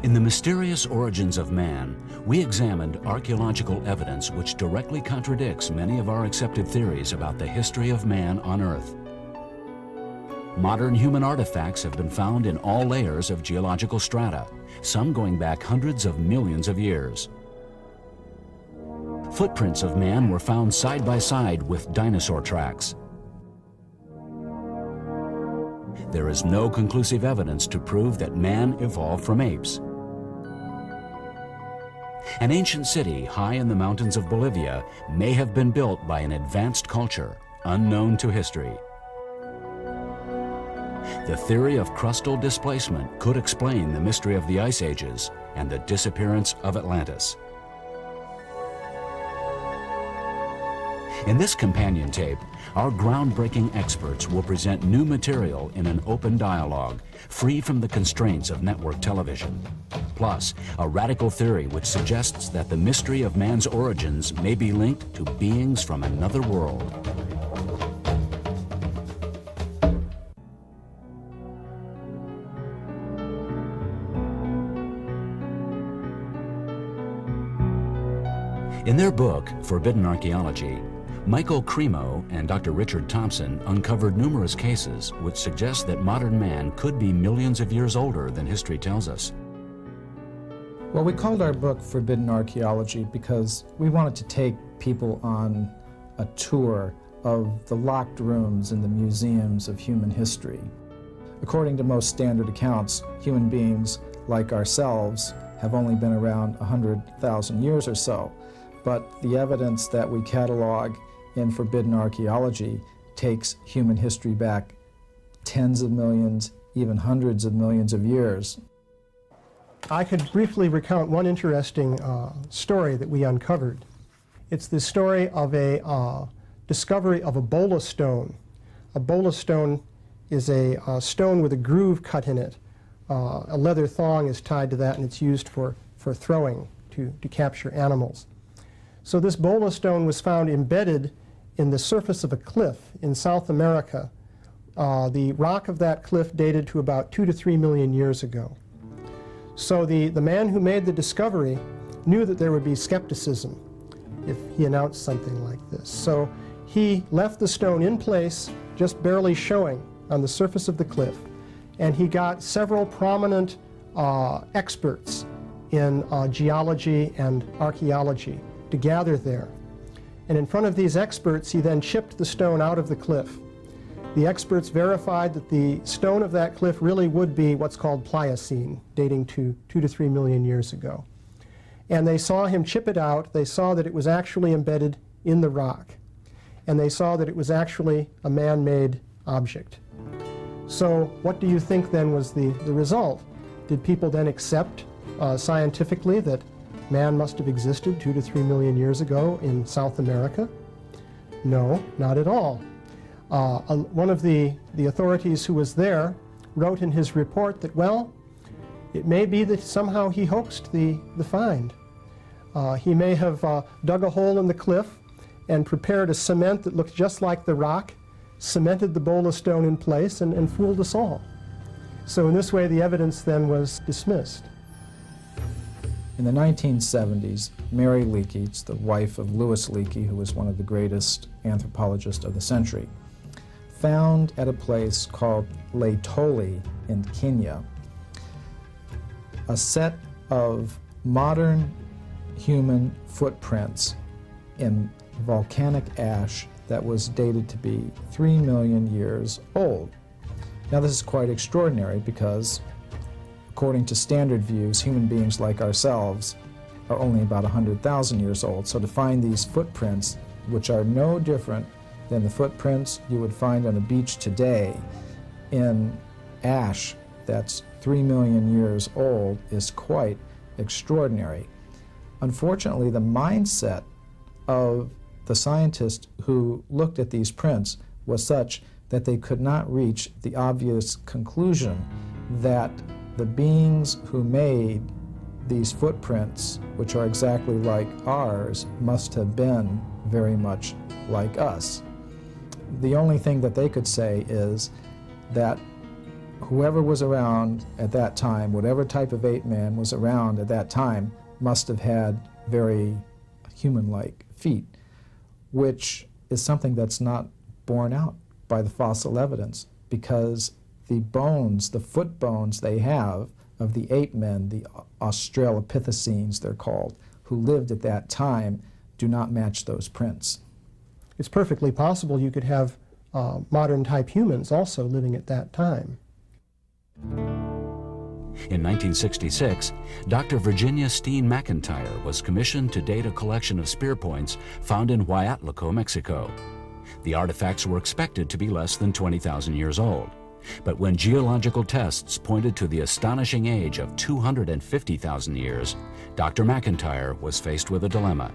In the mysterious origins of man, we examined archaeological evidence which directly contradicts many of our accepted theories about the history of man on Earth. Modern human artifacts have been found in all layers of geological strata, some going back hundreds of millions of years. Footprints of man were found side by side with dinosaur tracks. There is no conclusive evidence to prove that man evolved from apes. An ancient city high in the mountains of Bolivia may have been built by an advanced culture unknown to history. The theory of crustal displacement could explain the mystery of the ice ages and the disappearance of Atlantis. In this companion tape, our groundbreaking experts will present new material in an open dialogue, free from the constraints of network television. Plus, a radical theory which suggests that the mystery of man's origins may be linked to beings from another world. In their book, Forbidden Archaeology, Michael Cremo and Dr. Richard Thompson uncovered numerous cases which suggest that modern man could be millions of years older than history tells us. Well, we called our book Forbidden Archaeology because we wanted to take people on a tour of the locked rooms in the museums of human history. According to most standard accounts, human beings like ourselves have only been around 100,000 years or so. But the evidence that we catalog in Forbidden Archaeology takes human history back tens of millions, even hundreds of millions of years. I could briefly recount one interesting story that we uncovered. It's the story of a discovery of a bola stone. A bola stone is a stone with a groove cut in it. A leather thong is tied to that, and it's used for throwing to capture animals. So this bola stone was found embedded in the surface of a cliff in South America. The rock of that cliff dated to about 2 to 3 million years ago. So the man who made the discovery knew that there would be skepticism if he announced something like this. So he left the stone in place, just barely showing on the surface of the cliff, and he got several prominent experts in geology and archaeology to gather there. And in front of these experts, he then chipped the stone out of the cliff. The experts verified that the stone of that cliff really would be what's called Pliocene, dating to 2 to 3 million years ago. And they saw him chip it out. They saw that it was actually embedded in the rock. And they saw that it was actually a man-made object. So what do you think then was the result? Did people then accept scientifically that man must have existed 2 to 3 million years ago in South America? No, not at all. One of the authorities who was there wrote in his report that, well, it may be that somehow he hoaxed the find. He may have dug a hole in the cliff and prepared a cement that looked just like the rock, cemented the bola stone in place, and fooled us all. So in this way, the evidence then was dismissed. In the 1970s, Mary Leakey, the wife of Louis Leakey, who was one of the greatest anthropologists of the century, found at a place called Laetoli in Kenya a set of modern human footprints in volcanic ash that was dated to be 3 million years old. Now this is quite extraordinary because, according to standard views, human beings like ourselves are only about 100,000 years old. So to find these footprints, which are no different than the footprints you would find on a beach today in ash that's 3 million years old, is quite extraordinary. Unfortunately, the mindset of the scientists who looked at these prints was such that they could not reach the obvious conclusion that the beings who made these footprints, which are exactly like ours, must have been very much like us. The only thing that they could say is that whoever was around at that time, whatever type of ape man was around at that time, must have had very human-like feet, which is something that's not borne out by the fossil evidence, because the bones, the foot bones they have of the ape men, the Australopithecines they're called, who lived at that time, do not match those prints. It's perfectly possible you could have modern type humans also living at that time. In 1966, Dr. Virginia Steen McIntyre was commissioned to date a collection of spear points found in Huayatlaco, Mexico. The artifacts were expected to be less than 20,000 years old. But when geological tests pointed to the astonishing age of 250,000 years, Dr. McIntyre was faced with a dilemma.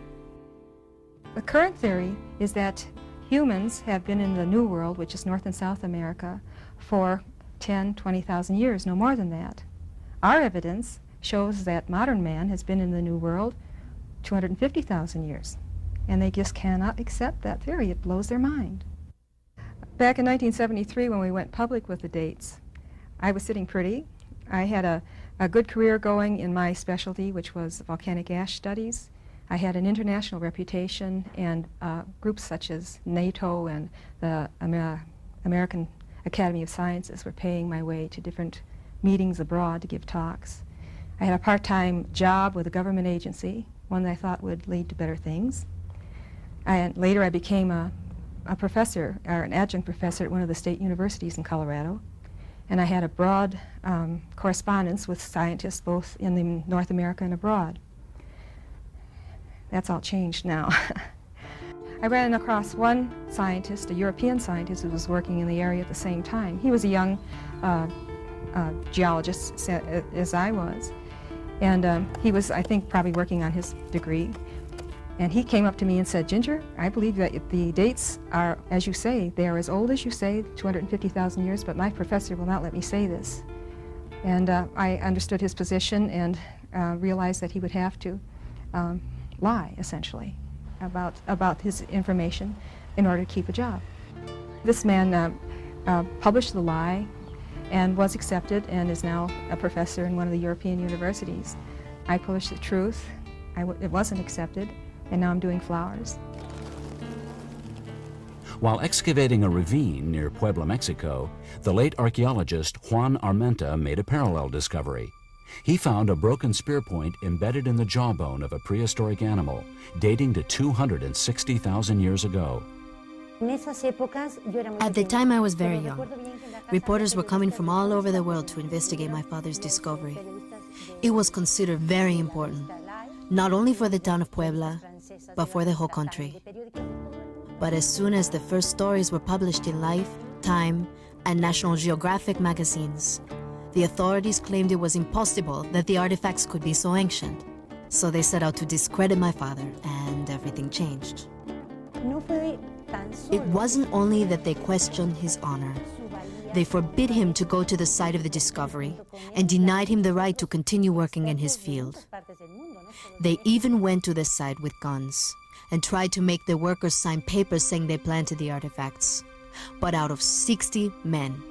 The current theory is that humans have been in the New World, which is North and South America, for 10, 20,000 years, no more than that. Our evidence shows that modern man has been in the New World 250,000 years, and they just cannot accept that theory. It blows their mind. Back in 1973, when we went public with the dates, I was sitting pretty. I had a good career going in my specialty, which was volcanic ash studies. I had an international reputation, and groups such as NATO and the American Academy of Sciences were paying my way to different meetings abroad to give talks. I had a part-time job with a government agency, one that I thought would lead to better things. And later I became a professor, or an adjunct professor at one of the state universities in Colorado. And I had a broad correspondence with scientists both in North America and abroad. That's all changed now. I ran across one scientist, a European scientist who was working in the area at the same time. He was a young geologist, as I was. And he was, I think, probably working on his degree. And he came up to me and said, "Ginger, I believe that the dates are, as you say, they are as old as you say, 250,000 years, but my professor will not let me say this." And I understood his position and realized that he would have to lie, essentially, about his information in order to keep a job. This man published the lie and was accepted and is now a professor in one of the European universities. I published the truth. It wasn't accepted, and now I'm doing flowers. While excavating a ravine near Puebla, Mexico, the late archaeologist Juan Armenta made a parallel discovery. He found a broken spear point embedded in the jawbone of a prehistoric animal, dating to 260,000 years ago. At the time, I was very young. Reporters were coming from all over the world to investigate my father's discovery. It was considered very important, not only for the town of Puebla, but for the whole country. But as soon as the first stories were published in Life, Time, and National Geographic magazines, the authorities claimed it was impossible that the artifacts could be so ancient. So they set out to discredit my father, and everything changed. It wasn't only that they questioned his honor. They forbid him to go to the site of the discovery and denied him the right to continue working in his field. They even went to the site with guns and tried to make the workers sign papers saying they planted the artifacts. But out of 60 men,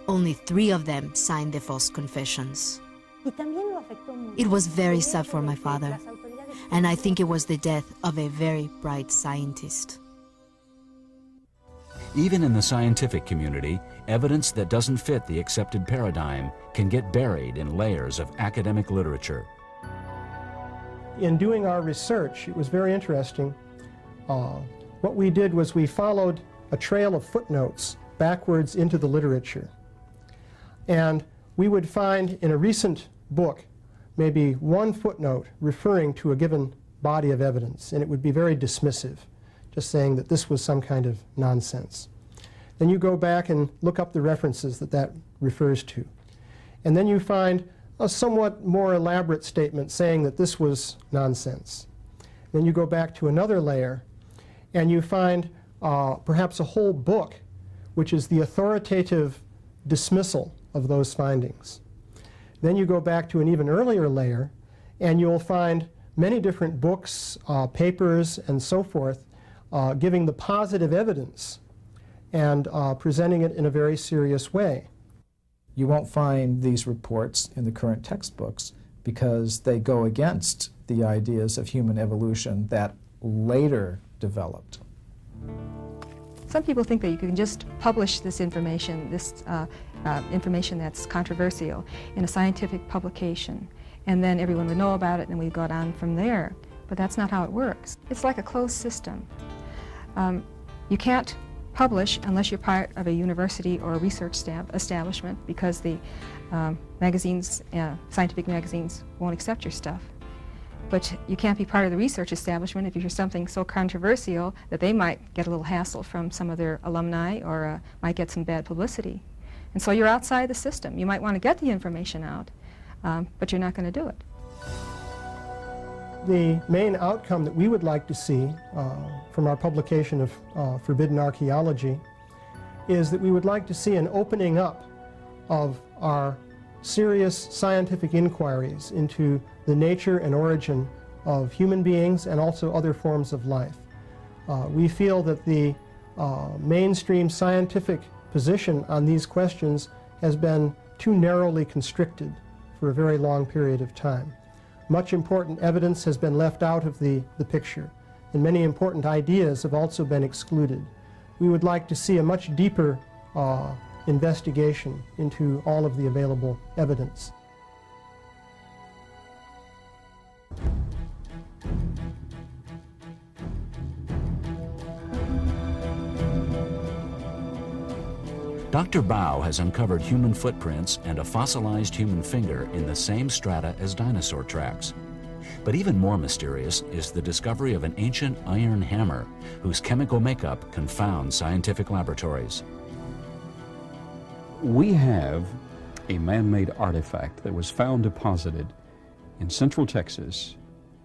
only 3 of them signed the false confessions. It was very sad for my father, and I think it was the death of a very bright scientist. Even in the scientific community, evidence that doesn't fit the accepted paradigm can get buried in layers of academic literature. In doing our research, it was very interesting. What we did was we followed a trail of footnotes backwards into the literature. And we would find in a recent book maybe one footnote referring to a given body of evidence, and it would be very dismissive, just saying that this was some kind of nonsense. Then you go back and look up the references that refers to. And then you find a somewhat more elaborate statement saying that this was nonsense. Then you go back to another layer, and you find perhaps a whole book, which is the authoritative dismissal of those findings. Then you go back to an even earlier layer, and you'll find many different books, papers, and so forth, giving the positive evidence and presenting it in a very serious way. You won't find these reports in the current textbooks because they go against the ideas of human evolution that later developed. Some people think that you can just publish this information, information that's controversial, in a scientific publication, and then everyone would know about it and we go on from there. But that's not how it works. It's like a closed system. You can't publish unless you're part of a university or a research establishment, because the magazines, scientific magazines, won't accept your stuff. But you can't be part of the research establishment if you're something so controversial that they might get a little hassle from some of their alumni, or might get some bad publicity. And so you're outside the system. You might want to get the information out, but you're not going to do it. The main outcome that we would like to see from our publication of Forbidden Archaeology is that we would like to see an opening up of our serious scientific inquiries into the nature and origin of human beings and also other forms of life. We feel that the mainstream scientific position on these questions has been too narrowly constricted for a very long period of time. Much important evidence has been left out of the picture, and many important ideas have also been excluded. We would like to see a much deeper investigation into all of the available evidence. Dr. Bao has uncovered human footprints and a fossilized human finger in the same strata as dinosaur tracks. But even more mysterious is the discovery of an ancient iron hammer whose chemical makeup confounds scientific laboratories. We have a man-made artifact that was found deposited in central Texas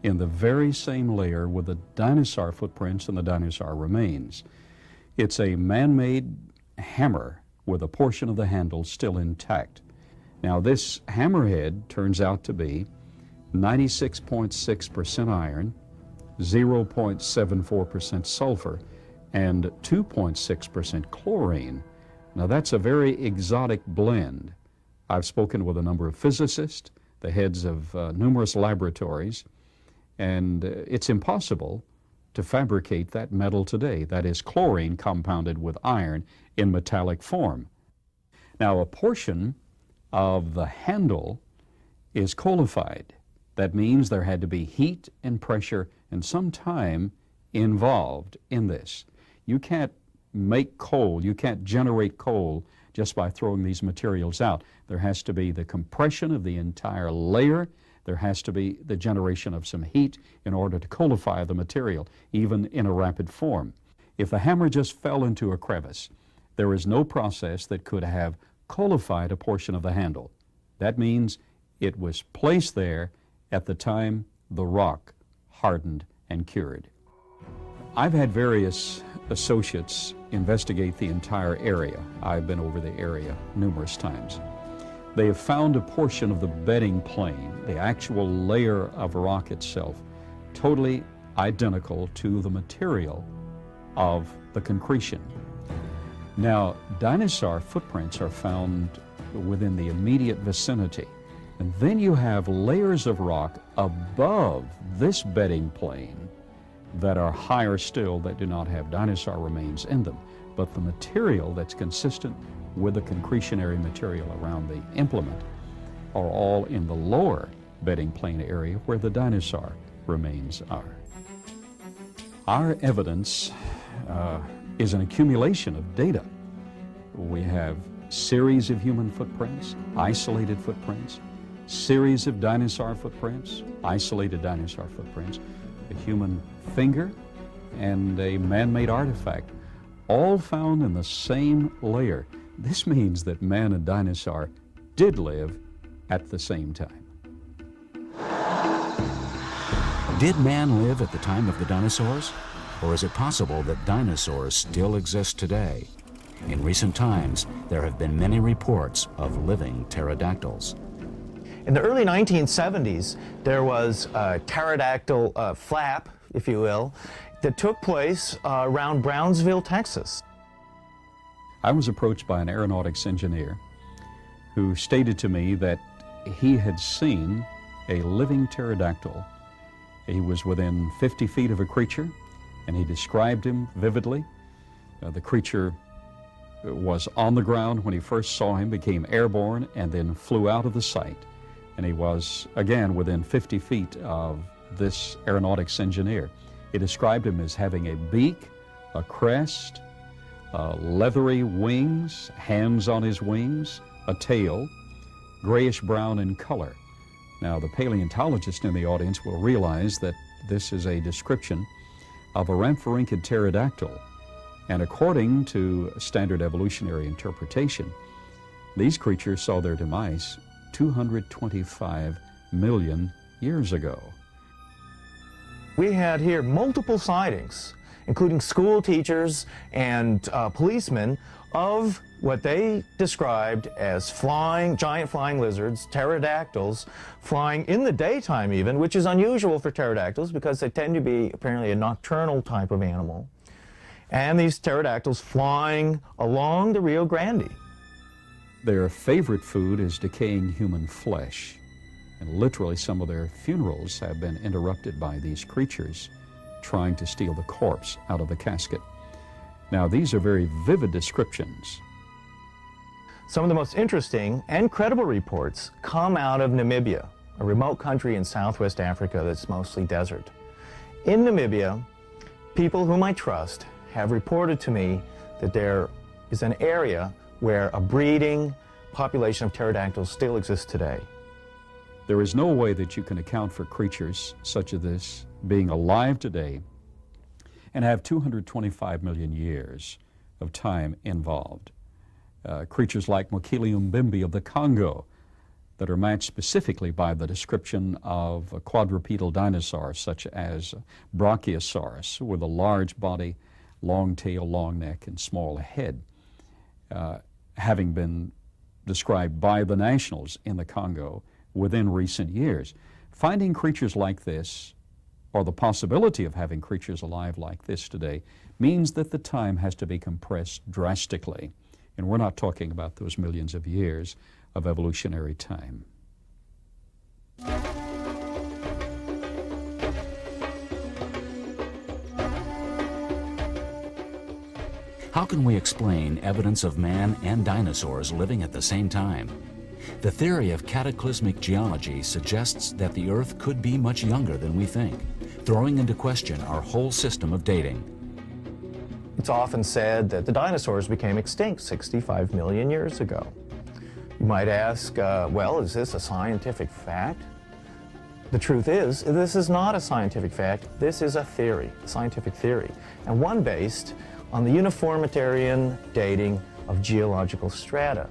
in the very same layer with the dinosaur footprints and the dinosaur remains. It's a man-made hammer with a portion of the handle still intact. Now, this hammerhead turns out to be 96.6% iron, 0.74% sulfur, and 2.6% chlorine. Now, that's a very exotic blend. I've spoken with a number of physicists, the heads of numerous laboratories, and it's impossible to fabricate that metal today. That is chlorine compounded with iron in metallic form. Now, a portion of the handle is coalified. That means there had to be heat and pressure and some time involved in this. You can't make coal, you can't generate coal just by throwing these materials out. There has to be the compression of the entire layer. There has to be the generation of some heat in order to coalify the material, even in a rapid form. If the hammer just fell into a crevice, there is no process that could have coalified a portion of the handle. That means it was placed there at the time the rock hardened and cured. I've had various associates investigate the entire area. I've been over the area numerous times. They have found a portion of the bedding plane, the actual layer of rock itself, totally identical to the material of the concretion. Now, dinosaur footprints are found within the immediate vicinity. And then you have layers of rock above this bedding plane that are higher still, that do not have dinosaur remains in them. But the material that's consistent with the concretionary material around the implement are all in the lower bedding plane area where the dinosaur remains are. Our evidence is an accumulation of data. We have series of human footprints, isolated footprints, series of dinosaur footprints, isolated dinosaur footprints, a human finger, and a man-made artifact, all found in the same layer. This means that man and dinosaur did live at the same time. Did man live at the time of the dinosaurs? Or is it possible that dinosaurs still exist today? In recent times, there have been many reports of living pterodactyls. In the early 1970s, there was a pterodactyl flap, if you will, that took place around Brownsville, Texas. I was approached by an aeronautics engineer who stated to me that he had seen a living pterodactyl. He was within 50 feet of a creature, and he described him vividly. The creature was on the ground when he first saw him, became airborne, and then flew out of the sight. And he was, again, within 50 feet of this aeronautics engineer. He described him as having a beak, a crest, leathery wings, hands on his wings, a tail, grayish-brown in color. Now, the paleontologist in the audience will realize that this is a description of a ramphorhynchid pterodactyl. And according to standard evolutionary interpretation, these creatures saw their demise 225 million years ago. We had here multiple sightings, including school teachers and policemen, of what they described as giant flying lizards, pterodactyls, flying in the daytime even, which is unusual for pterodactyls because they tend to be apparently a nocturnal type of animal. And these pterodactyls flying along the Rio Grande. Their favorite food is decaying human flesh. And literally some of their funerals have been interrupted by these creatures trying to steal the corpse out of the casket. Now, these are very vivid descriptions. Some of the most interesting and credible reports come out of Namibia, a remote country in southwest Africa that's mostly desert. In Namibia, people whom I trust have reported to me that there is an area where a breeding population of pterodactyls still exists today. There is no way that you can account for creatures such as this being alive today and have 225 million years of time involved. Creatures like Mokele Mbembe of the Congo that are matched specifically by the description of quadrupedal dinosaurs such as Brachiosaurus with a large body, long tail, long neck, and small head, having been described by the nationals in the Congo within recent years. Finding creatures like this, or the possibility of having creatures alive like this today, means that the time has to be compressed drastically. And we're not talking about those millions of years of evolutionary time. How can we explain evidence of man and dinosaurs living at the same time? The theory of cataclysmic geology suggests that the Earth could be much younger than we think, throwing into question our whole system of dating. It's often said that the dinosaurs became extinct 65 million years ago. You might ask, well, is this a scientific fact? The truth is, this is not a scientific fact. This is a theory, a scientific theory, and one based on the uniformitarian dating of geological strata.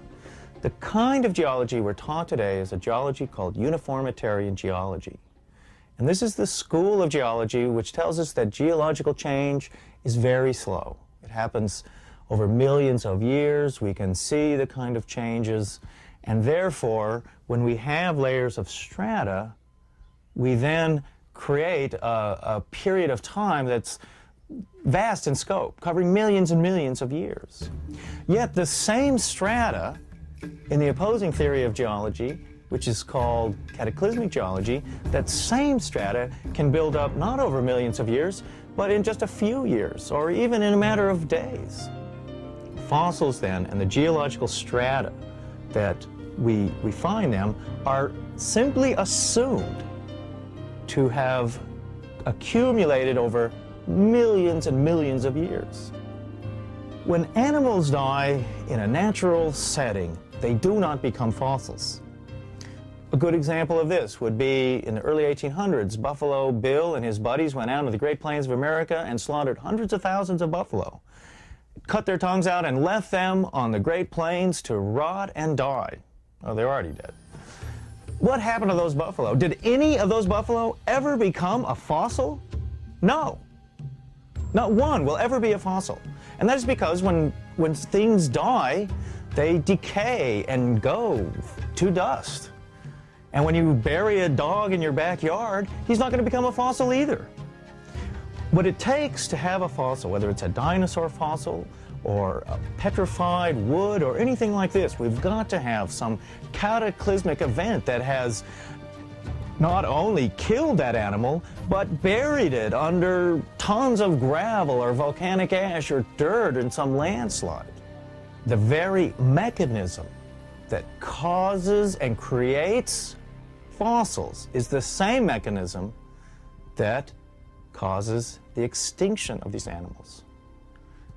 The kind of geology we're taught today is a geology called uniformitarian geology. And this is the school of geology which tells us that geological change is very slow. It happens over millions of years. We can see the kind of changes. And therefore, when we have layers of strata, we then create a period of time that's vast in scope, covering millions and millions of years. Yet the same strata in the opposing theory of geology, which is called cataclysmic geology, that same strata can build up not over millions of years, but in just a few years, or even in a matter of days. Fossils then, and the geological strata that we find them, are simply assumed to have accumulated over millions and millions of years. When animals die in a natural setting, they do not become fossils. A good example of this would be in the early 1800s, Buffalo Bill and his buddies went out into the Great Plains of America and slaughtered hundreds of thousands of buffalo, cut their tongues out and left them on the Great Plains to rot and die. Oh, they're already dead. What happened to those buffalo? Did any of those buffalo ever become a fossil? No. Not one will ever be a fossil. And that is because when things die, they decay and go to dust. And when you bury a dog in your backyard, he's not going to become a fossil either. What it takes to have a fossil, whether it's a dinosaur fossil or petrified wood or anything like this. We've got to have some cataclysmic event that has not only killed that animal, but buried it under tons of gravel or volcanic ash or dirt in some landslide. The very mechanism that causes and creates fossils is the same mechanism that causes the extinction of these animals.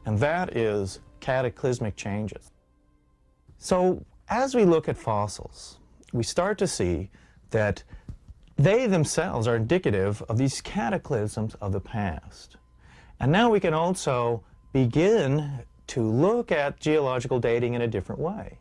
And that is cataclysmic changes. So as we look at fossils, we start to see that they themselves are indicative of these cataclysms of the past. And now we can also begin to look at geological dating in a different way.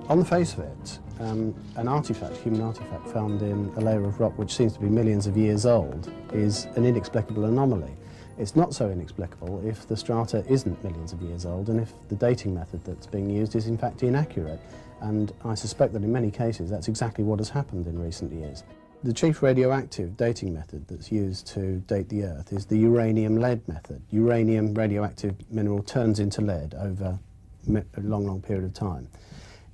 On the face of it, an artifact, human artifact found in a layer of rock which seems to be millions of years old is an inexplicable anomaly. It's not so inexplicable if the strata isn't millions of years old and if the dating method that's being used is in fact inaccurate. And I suspect that in many cases that's exactly what has happened in recent years. The chief radioactive dating method that's used to date the Earth is the uranium-lead method. Uranium radioactive mineral turns into lead over a long, long period of time.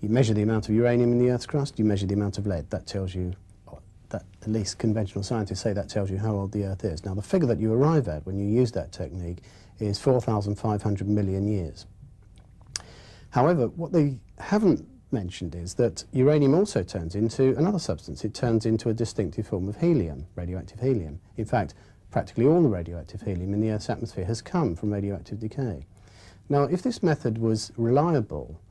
You measure the amount of uranium in the Earth's crust, you measure the amount of lead. That tells you, that at least conventional scientists say that tells you how old the Earth is. Now the figure that you arrive at when you use that technique is 4,500 million years. However, what they haven't mentioned is that uranium also turns into another substance. It turns into a distinctive form of helium, radioactive helium. In fact, practically all the radioactive helium in the Earth's atmosphere has come from radioactive decay. Now, if this method was reliable,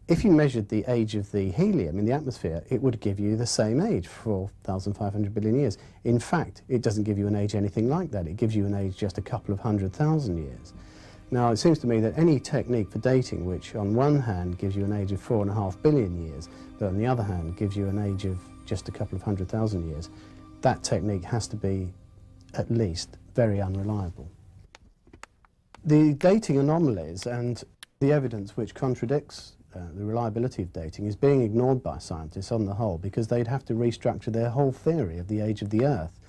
if you measured the age of the helium in the atmosphere, it would give you the same age, 4,500 billion years. In fact, it doesn't give you an age anything like that. It gives you an age just a couple of 100,000 years. Now, it seems to me that any technique for dating, which on one hand gives you an age of 4.5 billion years, but on the other hand gives you an age of just a couple of 100,000 years, that technique has to be at least very unreliable. The dating anomalies and the evidence which contradicts the reliability of dating is being ignored by scientists on the whole because they'd have to restructure their whole theory of the age of the Earth.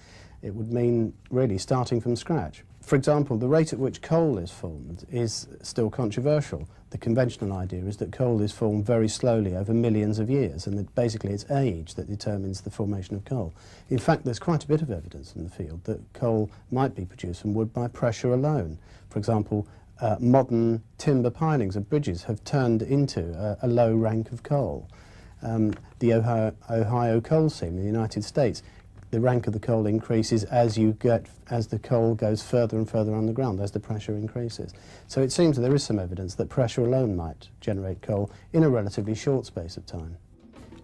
It would mean really starting from scratch. For example, the rate at which coal is formed is still controversial. The conventional idea is that coal is formed very slowly over millions of years and that basically it's age that determines the formation of coal. In fact, there's quite a bit of evidence in the field that coal might be produced from wood by pressure alone. For example, modern timber pilings of bridges have turned into a low rank of coal. The Ohio coal seam in the United States, the rank of the coal increases as the coal goes further and further underground, as the pressure increases. So it seems that there is some evidence that pressure alone might generate coal in a relatively short space of time.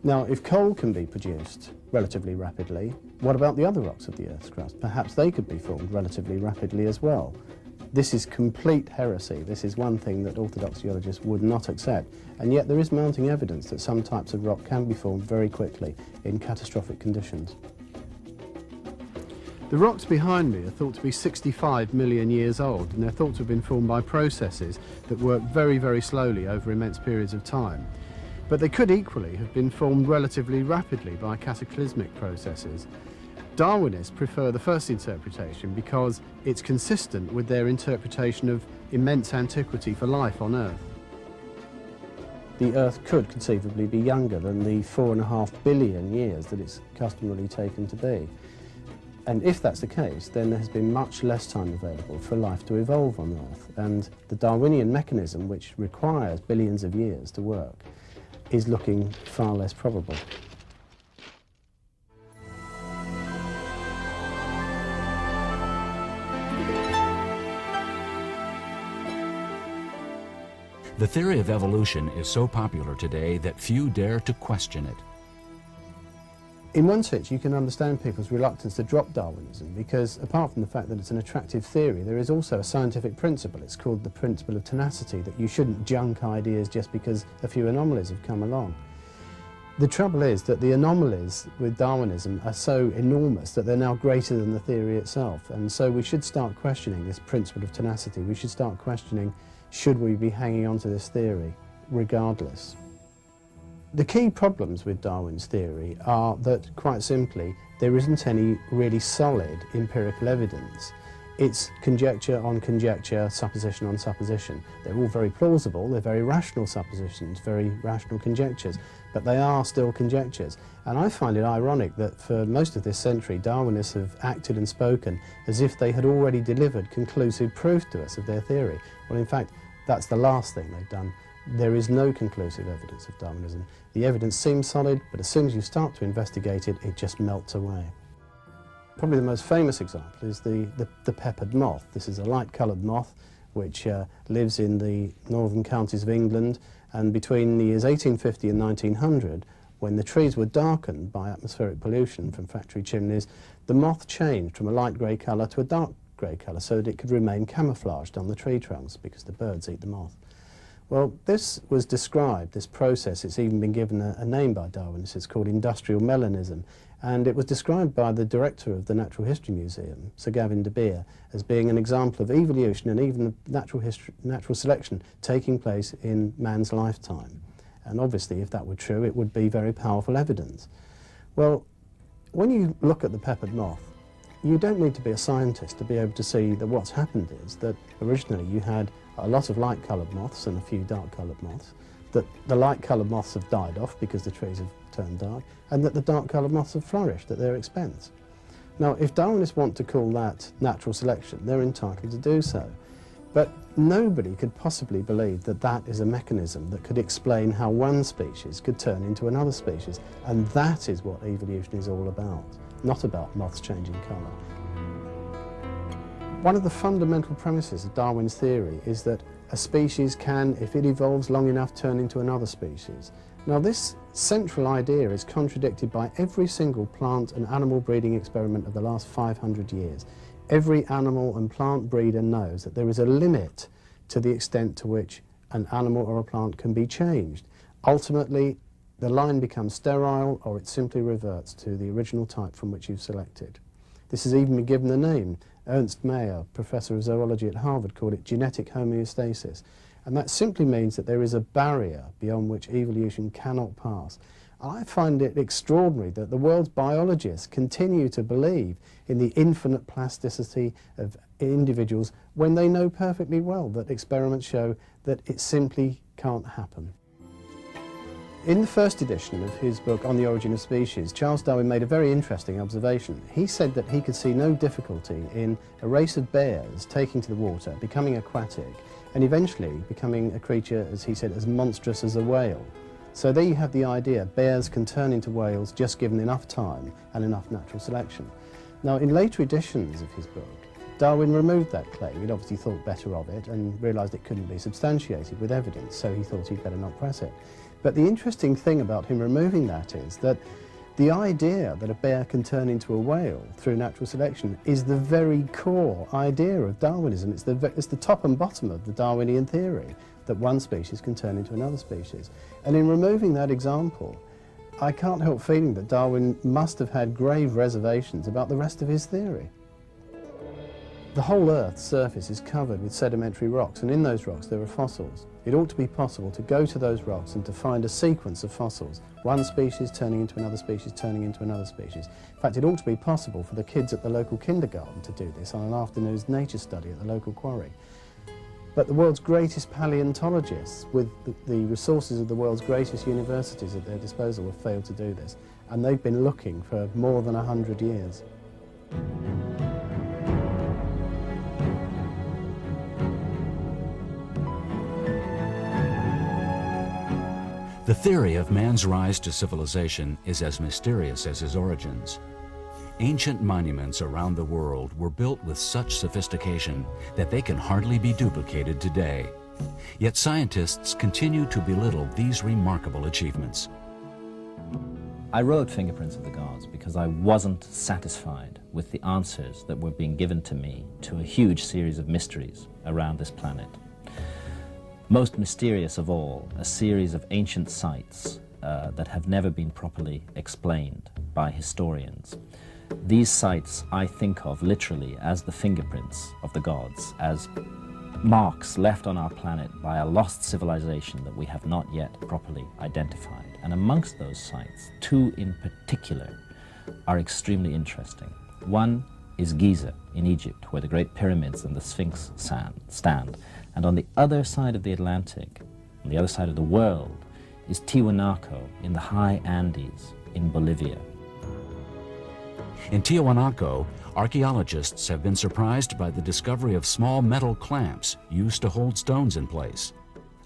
Now, if coal can be produced relatively rapidly, what about the other rocks of the Earth's crust? Perhaps they could be formed relatively rapidly as well. This is complete heresy. This is one thing that orthodox geologists would not accept. And yet there is mounting evidence that some types of rock can be formed very quickly in catastrophic conditions. The rocks behind me are thought to be 65 million years old, and they're thought to have been formed by processes that work very, very slowly over immense periods of time. But they could equally have been formed relatively rapidly by cataclysmic processes. Darwinists prefer the first interpretation because it's consistent with their interpretation of immense antiquity for life on Earth. The Earth could conceivably be younger than the 4.5 billion years that it's customarily taken to be. And if that's the case, then there has been much less time available for life to evolve on Earth. And the Darwinian mechanism, which requires billions of years to work, is looking far less probable. The theory of evolution is so popular today that few dare to question it. In one sense, you can understand people's reluctance to drop Darwinism because, apart from the fact that it's an attractive theory, there is also a scientific principle. It's called the principle of tenacity, that you shouldn't junk ideas just because a few anomalies have come along. The trouble is that the anomalies with Darwinism are so enormous that they're now greater than the theory itself, and so we should start questioning this principle of tenacity. We should start questioning, should we be hanging on to this theory regardless? The key problems with Darwin's theory are that, quite simply, there isn't any really solid empirical evidence. it's conjecture on conjecture, supposition on supposition. They're all very plausible, they're very rational suppositions, very rational conjectures, but they are still conjectures. And I find it ironic that for most of this century, Darwinists have acted and spoken as if they had already delivered conclusive proof to us of their theory. Well, in fact, that's the last thing they've done. There is no conclusive evidence of Darwinism. The evidence seems solid, but as soon as you start to investigate it, it just melts away. Probably the most famous example is the peppered moth. This is a light-coloured moth which lives in the northern counties of England, and between the years 1850 and 1900, when the trees were darkened by atmospheric pollution from factory chimneys, the moth changed from a light grey colour to a dark grey colour so that it could remain camouflaged on the tree trunks because the birds eat the moth. Well, this was described, this process, it's even been given a name by Darwinists, it's called industrial melanism, and it was described by the director of the Natural History Museum, Sir Gavin de Beer, as being an example of evolution and even natural selection taking place in man's lifetime. And obviously, if that were true, it would be very powerful evidence. Well, when you look at the peppered moth, you don't need to be a scientist to be able to see that what's happened is that originally you had a lot of light-coloured moths and a few dark-coloured moths, that the light-coloured moths have died off because the trees have turned dark, and that the dark-coloured moths have flourished at their expense. Now, if Darwinists want to call that natural selection, they're entitled to do so. But nobody could possibly believe that that is a mechanism that could explain how one species could turn into another species, and that is what evolution is all about, not about moths changing colour. One of the fundamental premises of Darwin's theory is that a species can, if it evolves long enough, turn into another species. Now, this central idea is contradicted by every single plant and animal breeding experiment of the last 500 years. Every animal and plant breeder knows that there is a limit to the extent to which an animal or a plant can be changed. Ultimately, the line becomes sterile, or it simply reverts to the original type from which you've selected. This has even been given a name. Ernst Mayr, professor of zoology at Harvard, called it genetic homeostasis. And that simply means that there is a barrier beyond which evolution cannot pass. I find it extraordinary that the world's biologists continue to believe in the infinite plasticity of individuals when they know perfectly well that experiments show that it simply can't happen. In the first edition of his book On the Origin of Species, Charles Darwin made a very interesting observation. He said that he could see no difficulty in a race of bears taking to the water, becoming aquatic, and eventually becoming a creature, as he said, as monstrous as a whale. So there you have the idea, bears can turn into whales just given enough time and enough natural selection. Now, in later editions of his book, Darwin removed that claim. He'd obviously thought better of it and realised it couldn't be substantiated with evidence, so he thought he'd better not press it. But the interesting thing about him removing that is that the idea that a bear can turn into a whale through natural selection is the very core idea of Darwinism. It's the top and bottom of the Darwinian theory, that one species can turn into another species. And in removing that example, I can't help feeling that Darwin must have had grave reservations about the rest of his theory. The whole Earth's surface is covered with sedimentary rocks, and in those rocks there are fossils. It ought to be possible to go to those rocks and to find a sequence of fossils, one species turning into another species, turning into another species. In fact, it ought to be possible for the kids at the local kindergarten to do this on an afternoon's nature study at the local quarry. But the world's greatest paleontologists, with the resources of the world's greatest universities at their disposal, have failed to do this, and they've been looking for more than 100 years. The theory of man's rise to civilization is as mysterious as his origins. Ancient monuments around the world were built with such sophistication that they can hardly be duplicated today. Yet scientists continue to belittle these remarkable achievements. I wrote Fingerprints of the Gods because I wasn't satisfied with the answers that were being given to me to a huge series of mysteries around this planet. Most mysterious of all, a series of ancient sites that have never been properly explained by historians. These sites I think of literally as the fingerprints of the gods, as marks left on our planet by a lost civilization that we have not yet properly identified. And amongst those sites, two in particular are extremely interesting. One is Giza in Egypt, where the Great Pyramids and the Sphinx stand. And on the other side of the Atlantic, on the other side of the world, is Tiwanaku in the high Andes in Bolivia. In Tiwanaku, archaeologists have been surprised by the discovery of small metal clamps used to hold stones in place.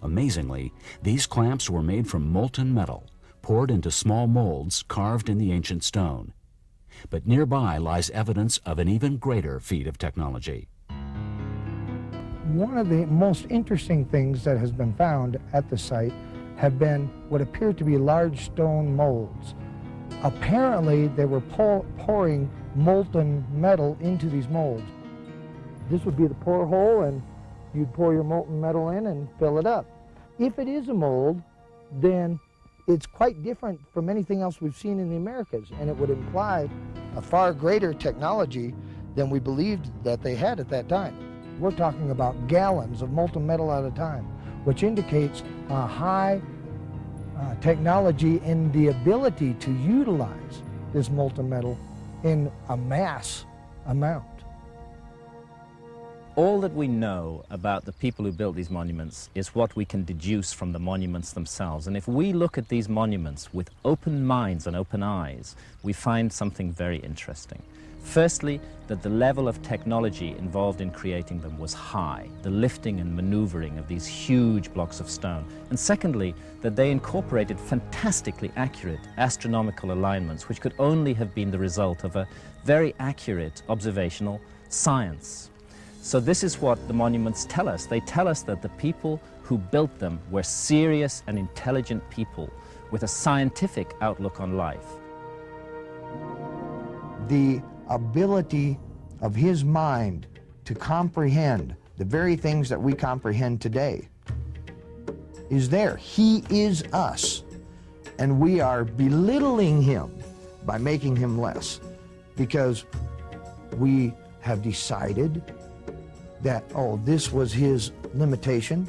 Amazingly, these clamps were made from molten metal, poured into small molds carved in the ancient stone. But nearby lies evidence of an even greater feat of technology. One of the most interesting things that has been found at the site have been what appear to be large stone molds. Apparently, they were pouring molten metal into these molds. This would be the pour hole, and you'd pour your molten metal in and fill it up. If it is a mold, then it's quite different from anything else we've seen in the Americas, and it would imply a far greater technology than we believed that they had at that time. We're talking about gallons of molten metal at a time, which indicates a high technology in the ability to utilize this molten metal in a mass amount. All that we know about the people who built these monuments is what we can deduce from the monuments themselves. And if we look at these monuments with open minds and open eyes, we find something very interesting. Firstly, that the level of technology involved in creating them was high, the lifting and maneuvering of these huge blocks of stone. And secondly, that they incorporated fantastically accurate astronomical alignments, which could only have been the result of a very accurate observational science. So this is what the monuments tell us. They tell us that the people who built them were serious and intelligent people with a scientific outlook on life. The ability of his mind to comprehend the very things that we comprehend today is there. He is us, and we are belittling him by making him less, because we have decided that, oh, this was his limitation,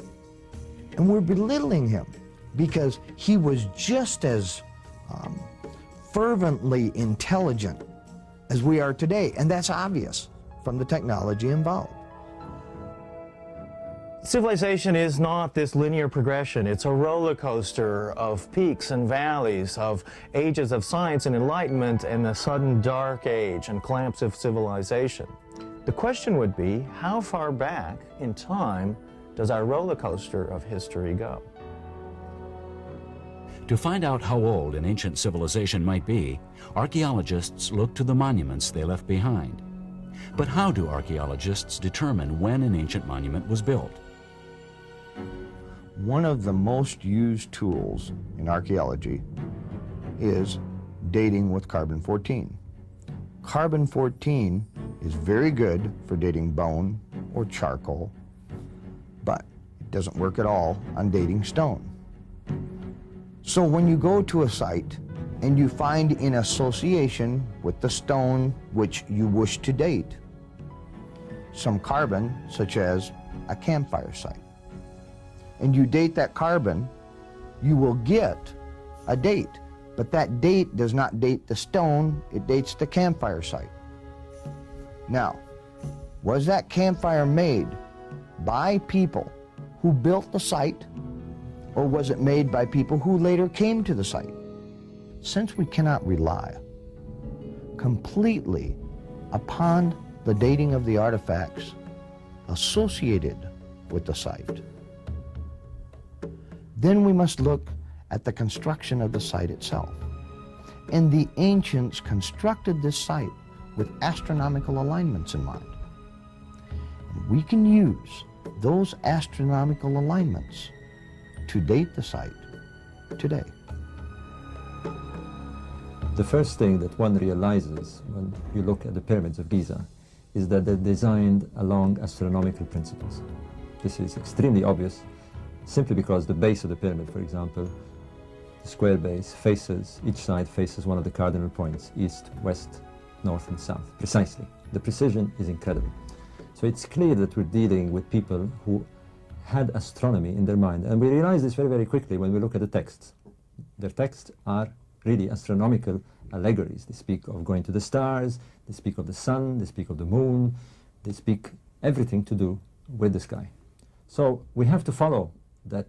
and we're belittling him because he was just as fervently intelligent as we are today, and that's obvious from the technology involved. Civilization is not this linear progression. It's a roller coaster of peaks and valleys, of ages of science and enlightenment, and a sudden dark age and collapse of civilization. The question would be, how far back in time does our roller coaster of history go? To find out how old an ancient civilization might be, archaeologists look to the monuments they left behind. But how do archaeologists determine when an ancient monument was built? One of the most used tools in archaeology is dating with carbon-14. Carbon-14 is very good for dating bone or charcoal, but it doesn't work at all on dating stone. So when you go to a site and you find in association with the stone which you wish to date some carbon, such as a campfire site, and you date that carbon, you will get a date. But that date does not date the stone, it dates the campfire site. Now, was that campfire made by people who built the site, or was it made by people who later came to the site? Since we cannot rely completely upon the dating of the artifacts associated with the site, then we must look at the construction of the site itself. And the ancients constructed this site with astronomical alignments in mind. And we can use those astronomical alignments to date the site today. The first thing that one realizes when you look at the pyramids of Giza is that they're designed along astronomical principles. This is extremely obvious simply because the base of the pyramid, for example, the square base faces, each side faces one of the cardinal points, east, west, north and south, precisely. The precision is incredible. So it's clear that we're dealing with people who had astronomy in their mind. And we realize this very, very quickly when we look at the texts. Their texts are really astronomical allegories. They speak of going to the stars, they speak of the sun, they speak of the moon, they speak everything to do with the sky. So we have to follow that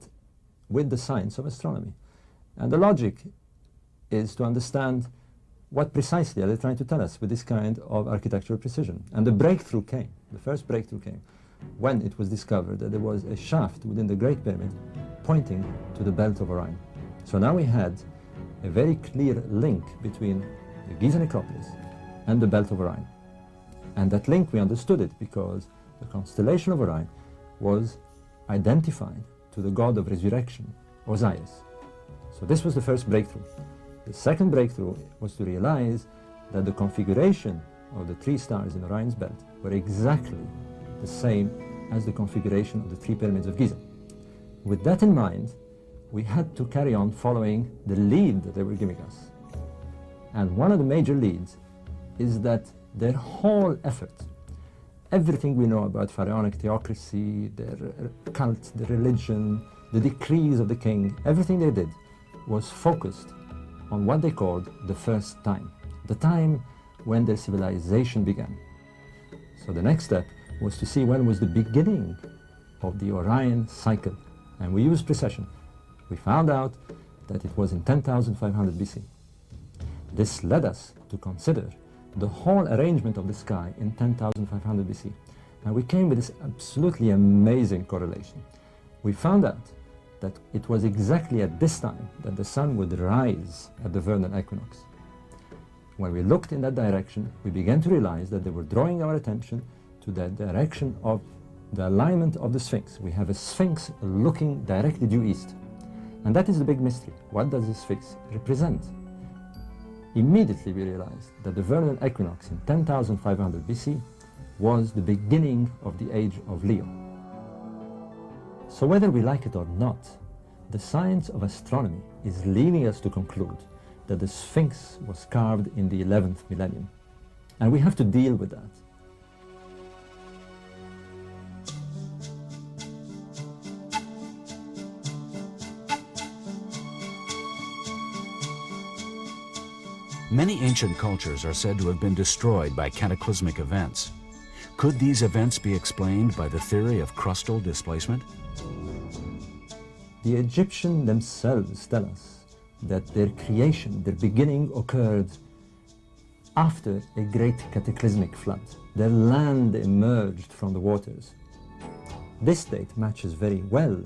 with the science of astronomy. And the logic is to understand what precisely are they trying to tell us with this kind of architectural precision. And the breakthrough came, the first breakthrough came, when it was discovered that there was a shaft within the Great Pyramid pointing to the belt of Orion. So now we had a very clear link between the Giza necropolis and the belt of Orion. And that link, we understood it because the constellation of Orion was identified to the god of resurrection, Osiris. So this was the first breakthrough. The second breakthrough was to realize that the configuration of the three stars in Orion's belt were exactly the same as the configuration of the three pyramids of Giza. With that in mind, we had to carry on following the lead that they were giving us. And one of the major leads is that their whole effort, everything we know about pharaonic theocracy, their cult, their religion, the decrees of the king, everything they did was focused on what they called the first time, the time when their civilization began. So the next step was to see when was the beginning of the Orion cycle. And we used precession. We found out that it was in 10,500 BC. This led us to consider the whole arrangement of the sky in 10,500 BC. And we came with this absolutely amazing correlation. We found out that it was exactly at this time that the sun would rise at the vernal equinox. When we looked in that direction, we began to realize that they were drawing our attention to the direction of the alignment of the Sphinx. We have a Sphinx looking directly due east. And that is the big mystery. What does the Sphinx represent? Immediately we realized that the vernal equinox in 10,500 BC was the beginning of the age of Leo. So whether we like it or not, the science of astronomy is leading us to conclude that the Sphinx was carved in the 11th millennium. And we have to deal with that. Many ancient cultures are said to have been destroyed by cataclysmic events. Could these events be explained by the theory of crustal displacement? The Egyptians themselves tell us that their creation, their beginning occurred after a great cataclysmic flood. Their land emerged from the waters. This date matches very well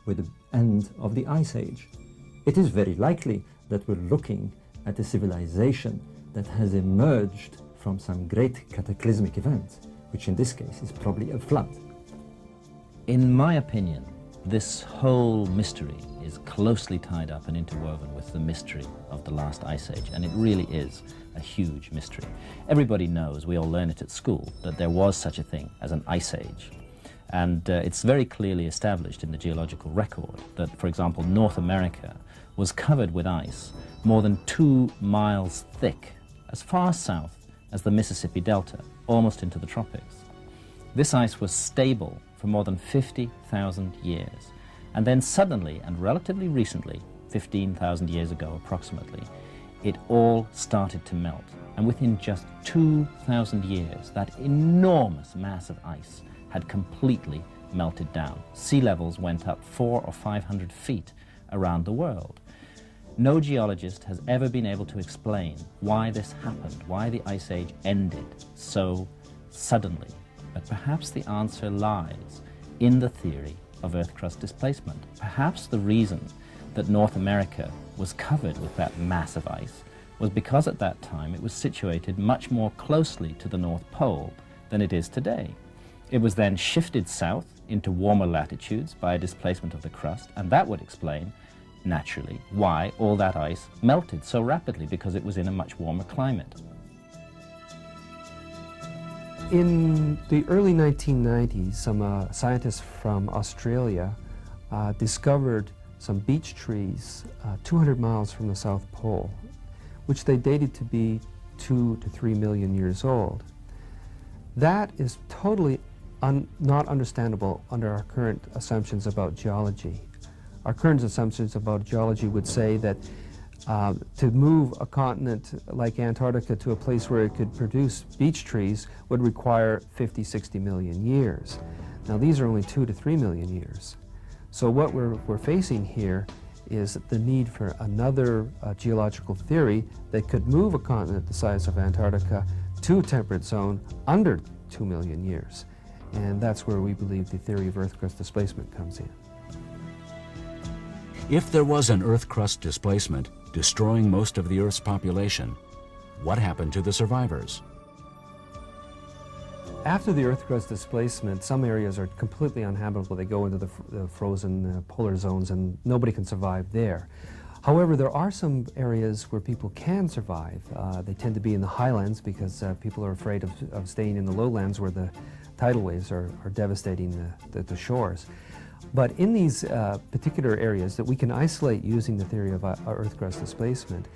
with the end of the Ice Age. It is very likely that we're looking at a civilization that has emerged from some great cataclysmic event, which in this case is probably a flood. In my opinion, this whole mystery is closely tied up and interwoven with the mystery of the last ice age, and it really is a huge mystery. Everybody knows, we all learn it at school, that there was such a thing as an ice age. And it's very clearly established in the geological record that, for example, North America was covered with ice more than 2 miles thick, as far south as the Mississippi Delta, almost into the tropics. This ice was stable for more than 50,000 years. And then suddenly, and relatively recently, 15,000 years ago approximately, it all started to melt. And within just 2,000 years, that enormous mass of ice had completely melted down. Sea levels went up 400 or 500 feet around the world. No geologist has ever been able to explain why this happened, why the Ice Age ended so suddenly. But perhaps the answer lies in the theory of Earth crust displacement. Perhaps the reason that North America was covered with that mass of ice was because at that time it was situated much more closely to the North Pole than it is today. It was then shifted south into warmer latitudes by a displacement of the crust, and that would explain, naturally, why all that ice melted so rapidly, because it was in a much warmer climate. In the early 1990s, some scientists from Australia discovered some beech trees 200 miles from the South Pole, which they dated to be 2 to 3 million years old. That is totally not understandable under our current assumptions about geology. Our current assumptions about geology would say that To move a continent like Antarctica to a place where it could produce beech trees would require 50, 60 million years. Now these are only 2 to 3 million years. So what we're facing here is the need for another geological theory that could move a continent the size of Antarctica to a temperate zone under 2 million years. And that's where we believe the theory of Earth crust displacement comes in. If there was an Earth crust displacement destroying most of the Earth's population, what happened to the survivors? After the Earth crust displacement, some areas are completely uninhabitable. They go into the frozen polar zones and nobody can survive there. However, there are some areas where people can survive. They tend to be in the highlands because people are afraid of staying in the lowlands where the tidal waves are devastating the shores. But in these particular areas that we can isolate using the theory of Earth crust displacement,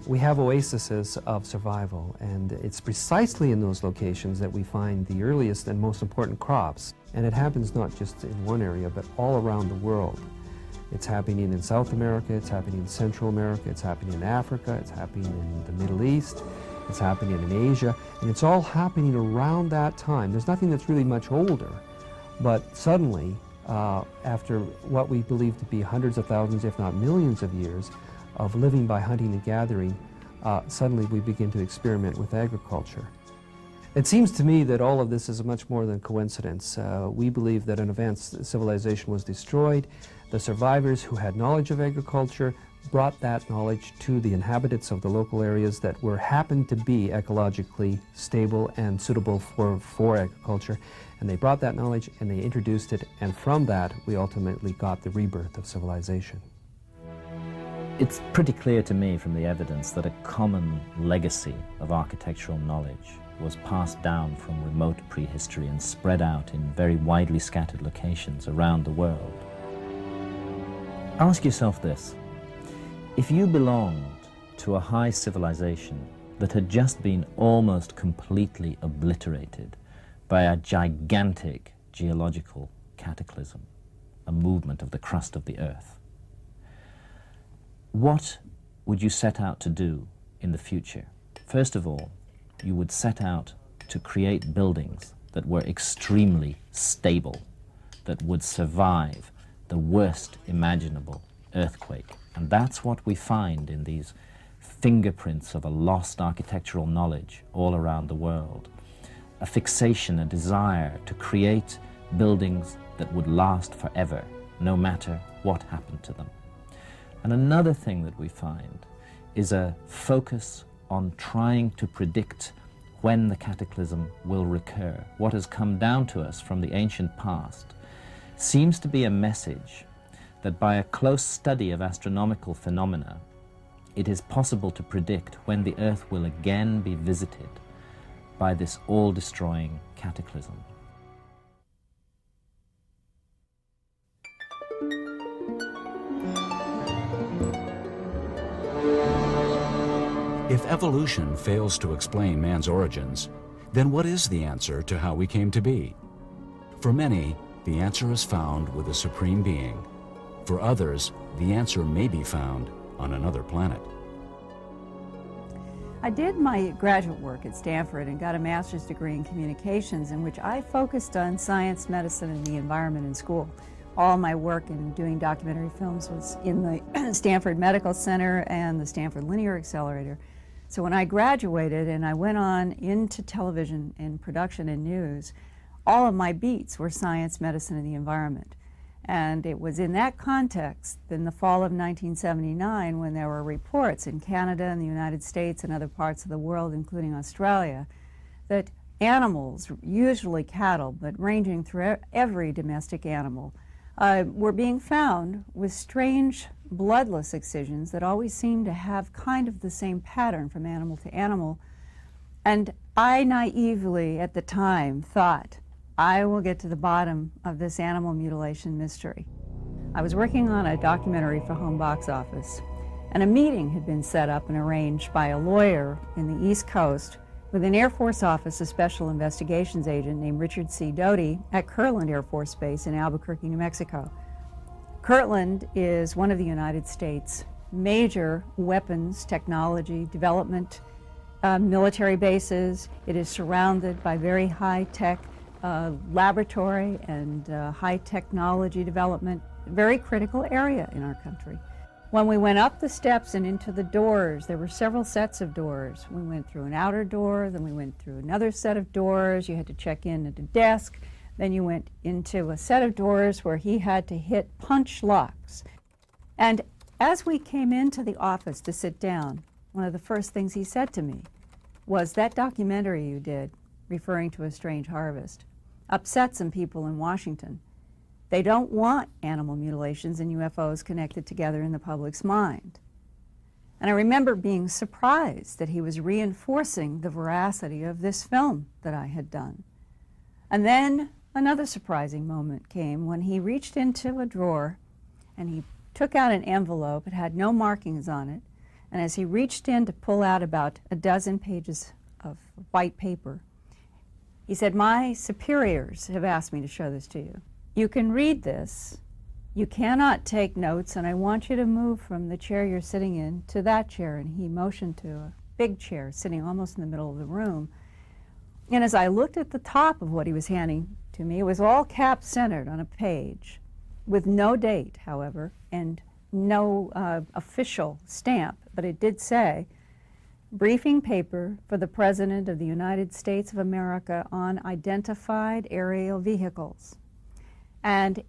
we have oases of survival, and it's precisely in those locations that we find the earliest and most important crops. And it happens not just in one area, but all around the world. It's happening in South America, it's happening in Central America, it's happening in Africa, it's happening in the Middle East, it's happening in Asia, and it's all happening around that time. There's nothing that's really much older, but suddenly, after what we believe to be hundreds of thousands, if not millions of years of living by hunting and gathering, suddenly we begin to experiment with agriculture. It seems to me that all of this is much more than coincidence. We believe that an advanced civilization was destroyed. The survivors who had knowledge of agriculture brought that knowledge to the inhabitants of the local areas that happened to be ecologically stable and suitable for agriculture. And they brought that knowledge and they introduced it, and from that we ultimately got the rebirth of civilization. It's pretty clear to me from the evidence that a common legacy of architectural knowledge was passed down from remote prehistory and spread out in very widely scattered locations around the world. Ask yourself this: if you belonged to a high civilization that had just been almost completely obliterated by a gigantic geological cataclysm, a movement of the crust of the earth, what would you set out to do in the future? First of all, you would set out to create buildings that were extremely stable, that would survive the worst imaginable earthquake. And that's what we find in these fingerprints of a lost architectural knowledge all around the world. A fixation, a desire to create buildings that would last forever, no matter what happened to them. And another thing that we find is a focus on trying to predict when the cataclysm will recur. What has come down to us from the ancient past seems to be a message that by a close study of astronomical phenomena, it is possible to predict when the Earth will again be visited by this all-destroying cataclysm. If evolution fails to explain man's origins, then what is the answer to how we came to be? For many, the answer is found with a supreme being. For others, the answer may be found on another planet. I did my graduate work at Stanford and got a master's degree in communications, in which I focused on science, medicine, and the environment in school. All my work in doing documentary films was in the Stanford Medical Center and the Stanford Linear Accelerator. So when I graduated and I went on into television and production and news, all of my beats were science, medicine, and the environment. And it was in that context, in the fall of 1979, when there were reports in Canada and the United States and other parts of the world, including Australia, that animals, usually cattle, but ranging through every domestic animal, were being found with strange bloodless excisions that always seemed to have kind of the same pattern from animal to animal. And I naively, at the time, thought, I will get to the bottom of this animal mutilation mystery. I was working on a documentary for Home Box Office, and a meeting had been set up and arranged by a lawyer in the East Coast with an Air Force Office, a special investigations agent named Richard C. Doty at Kirtland Air Force Base in Albuquerque, New Mexico. Kirtland is one of the United States' major weapons technology development military bases. It is surrounded by very high-tech laboratory and high technology development, very critical area in our country. When we went up the steps and into the doors, there were several sets of doors. We went through an outer door, then we went through another set of doors. You had to check in at a desk. Then you went into a set of doors where he had to hit punch locks. And as we came into the office to sit down, one of the first things he said to me was, "That documentary you did, referring to A Strange Harvest, upset some people in Washington. They don't want animal mutilations and UFOs connected together in the public's mind." And I remember being surprised that he was reinforcing the veracity of this film that I had done. And then another surprising moment came when he reached into a drawer and he took out an envelope. It had no markings on it. And as he reached in to pull out about a dozen pages of white paper, he said, "My superiors have asked me to show this to you. You can read this. You cannot take notes, and I want you to move from the chair you're sitting in to that chair." And he motioned to a big chair sitting almost in the middle of the room. And as I looked at the top of what he was handing to me, it was all cap-centered on a page with no date, however, and no official stamp, but it did say, "Briefing paper for the President of the United States of America on identified aerial vehicles." And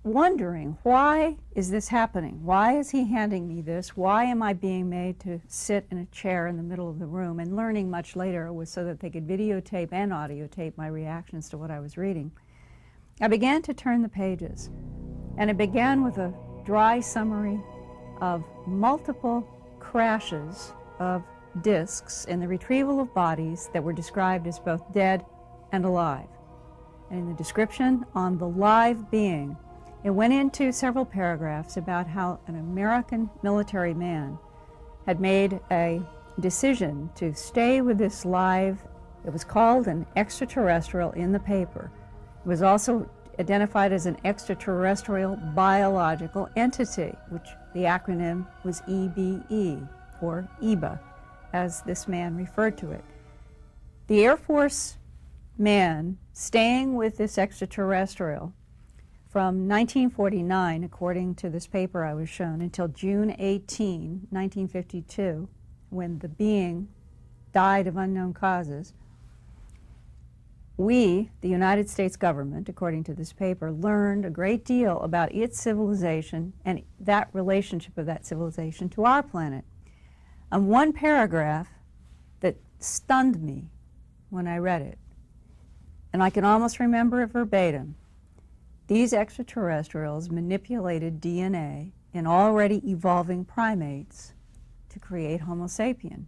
wondering, why is this happening? Why is he handing me this? Why am I being made to sit in a chair in the middle of the room? And learning much later it was so that they could videotape and audiotape my reactions to what I was reading. I began to turn the pages, and it began with a dry summary of multiple crashes of discs and the retrieval of bodies that were described as both dead and alive. And in the description on the live being, it went into several paragraphs about how an American military man had made a decision to stay with this live, it was called an extraterrestrial in the paper. It was also identified as an extraterrestrial biological entity, which the acronym was EBE, or EBA, as this man referred to it. The Air Force man staying with this extraterrestrial from 1949, according to this paper I was shown, until June 18, 1952, when the being died of unknown causes, we, the United States government, according to this paper, learned a great deal about its civilization and that relationship of that civilization to our planet. And one paragraph that stunned me when I read it, and I can almost remember it verbatim, these extraterrestrials manipulated DNA in already evolving primates to create Homo sapien.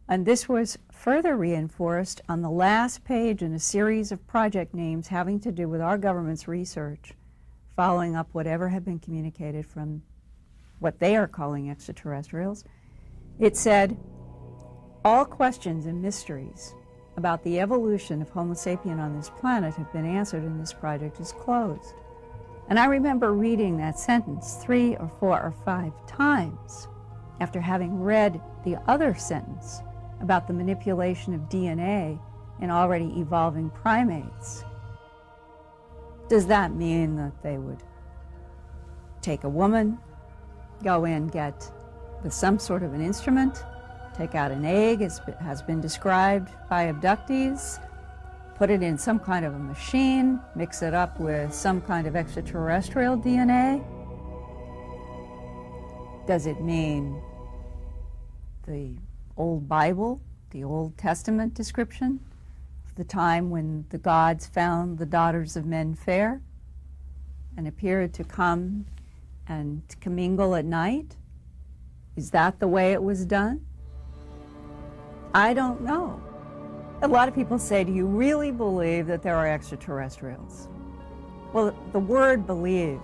And this was further reinforced on the last page in a series of project names having to do with our government's research, following up whatever had been communicated from what they are calling extraterrestrials. It said, "All questions and mysteries about the evolution of Homo sapien on this planet have been answered and this project is closed." And I remember reading that sentence 3 or 4 or 5 times after having read the other sentence about the manipulation of DNA in already evolving primates. Does that mean that they would take a woman, go in, get with some sort of an instrument, take out an egg, as has been described by abductees, put it in some kind of a machine, mix it up with some kind of extraterrestrial DNA? Does it mean the old Bible, the Old Testament description of the time when the gods found the daughters of men fair and appeared to come and to commingle at night? Is that the way it was done? I don't know. A lot of people say, do you really believe that there are extraterrestrials? Well, the word believe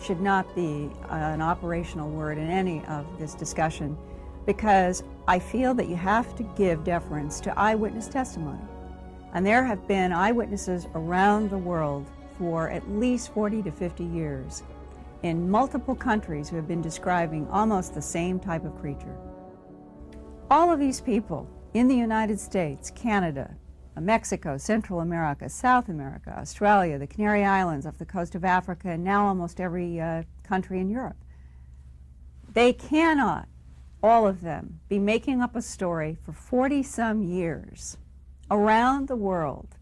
should not be an operational word in any of this discussion, because I feel that you have to give deference to eyewitness testimony. And there have been eyewitnesses around the world for at least 40 to 50 years in multiple countries who have been describing almost the same type of creature. All of these people in the United States, Canada, Mexico, Central America, South America, Australia, the Canary Islands, off the coast of Africa, and now almost every country in Europe. They cannot, all of them, be making up a story for 40-some years around the world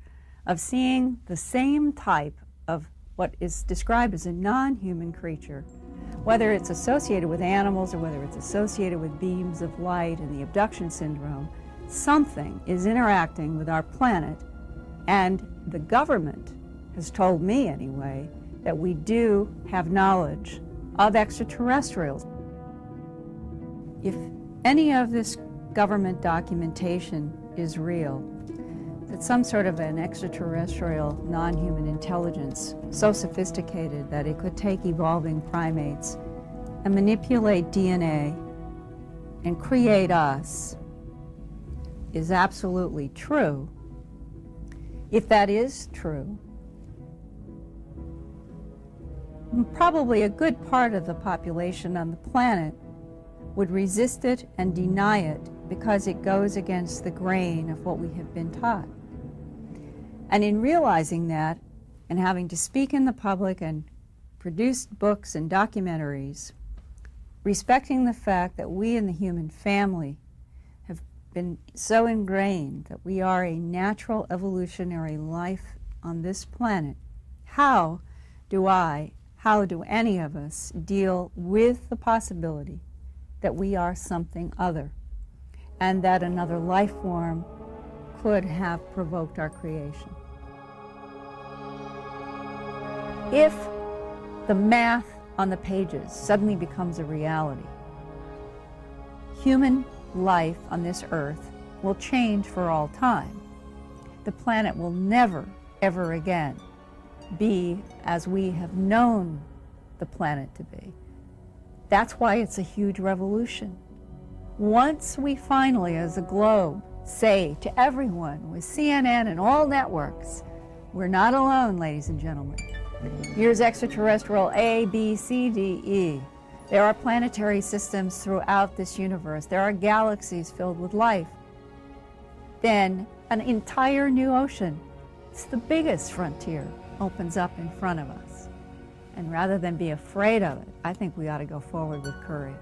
of seeing the same type of what is described as a non-human creature, whether it's associated with animals or whether it's associated with beams of light and the abduction syndrome. Something is interacting with our planet, and the government has told me anyway that we do have knowledge of extraterrestrials. If any of this government documentation is real, that some sort of an extraterrestrial non-human intelligence so sophisticated that it could take evolving primates and manipulate DNA and create us is absolutely true. If that is true, probably a good part of the population on the planet would resist it and deny it because it goes against the grain of what we have been taught. And in realizing that, and having to speak in the public and produce books and documentaries, respecting the fact that we in the human family have been so ingrained that we are a natural evolutionary life on this planet, how do any of us deal with the possibility that we are something other and that another life form could have provoked our creation? If the math on the pages suddenly becomes a reality, human life on this earth will change for all time. The planet will never, ever again be as we have known the planet to be. That's why it's a huge revolution. Once we finally, as a globe, say to everyone with CNN and all networks, we're not alone, ladies and gentlemen. Here's extraterrestrial A, B, C, D, E. There are planetary systems throughout this universe. There are galaxies filled with life. Then an entire new ocean, it's the biggest frontier, opens up in front of us. And rather than be afraid of it, I think we ought to go forward with courage.